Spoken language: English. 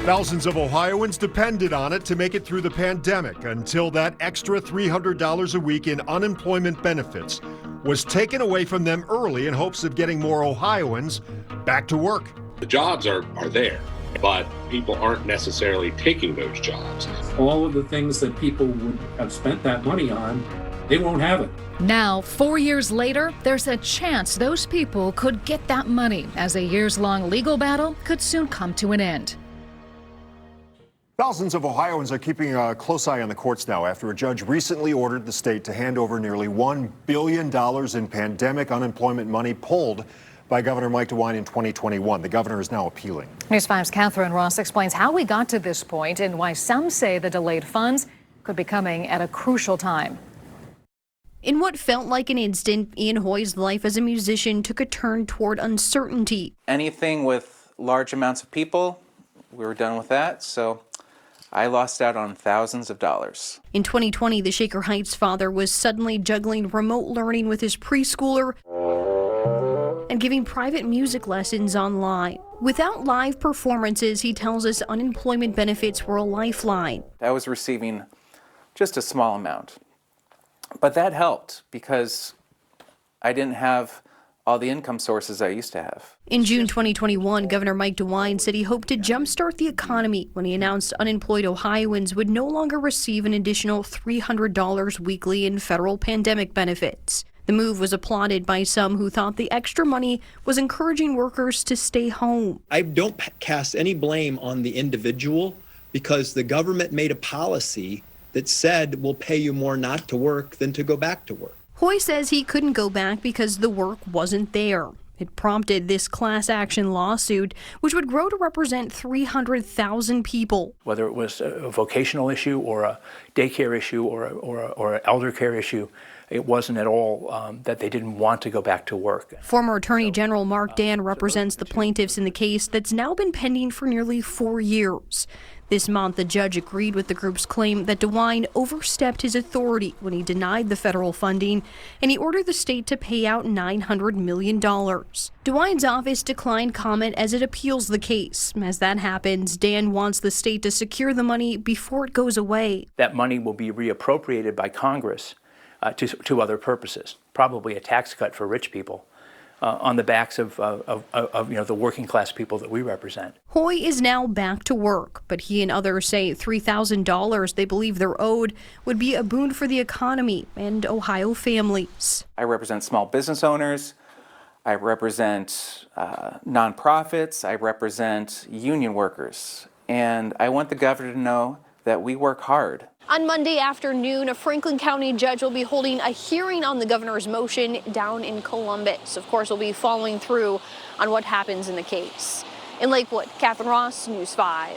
Thousands of Ohioans depended on it to make it through the pandemic until that extra $300 a week in unemployment benefits was taken away from them early in hopes of getting more Ohioans back to work. The jobs are there, but people aren't necessarily taking those jobs. All of the things that people would have spent that money on, they won't have it. Now, 4 years later, there's a chance those people could get that money, as a years-long legal battle could soon come to an end. Thousands of Ohioans are keeping a close eye on the courts now after a judge recently ordered the state to hand over nearly $1 billion in pandemic unemployment money pulled by Governor Mike DeWine in 2021. The governor is now appealing. News 5's Catherine Ross explains how we got to this point and why some say the delayed funds could be coming at a crucial time. In what felt like an instant, Ian Hoy's life as a musician took a turn toward uncertainty. Anything with large amounts of people, we were done with that, so I lost out on thousands of dollars. In 2020, the Shaker Heights father was suddenly juggling remote learning with his preschooler and giving private music lessons online. Without live performances, he tells us unemployment benefits were a lifeline. I was receiving just a small amount, but that helped because I didn't have all the income sources I used to have. In June 2021, Governor Mike DeWine said he hoped to jumpstart the economy when he announced unemployed Ohioans would no longer receive an additional $300 weekly in federal pandemic benefits. The move was applauded by some who thought the extra money was encouraging workers to stay home. I don't cast any blame on the individual because the government made a policy that said we'll pay you more not to work than to go back to work. Hoy says he couldn't go back because the work wasn't there. It prompted this class action lawsuit, which would grow to represent 300,000 people. Whether it was a vocational issue or a daycare issue or an elder care issue, it wasn't at all that they didn't want to go back to work. Former Attorney General Mark Dan represents the plaintiffs in the case that's now been pending for nearly 4 years. This month, the judge agreed with the group's claim that DeWine overstepped his authority when he denied the federal funding, and he ordered the state to pay out $900 million. DeWine's office declined comment as it appeals the case. As that happens, Dan wants the state to secure the money before it goes away. That money will be reappropriated by Congress to other purposes, probably a tax cut for rich people. On the backs of the working class people that we represent. Hoy is now back to work, but he and others say $3,000 they believe they're owed would be a boon for the economy and Ohio families. I represent small business owners. I represent nonprofits. I represent union workers. And I want the governor to know that we work hard. On Monday afternoon, a Franklin County judge will be holding a hearing on the governor's motion down in Columbus. Of course, we'll be following through on what happens in the case. In Lakewood, Catherine Ross, News 5.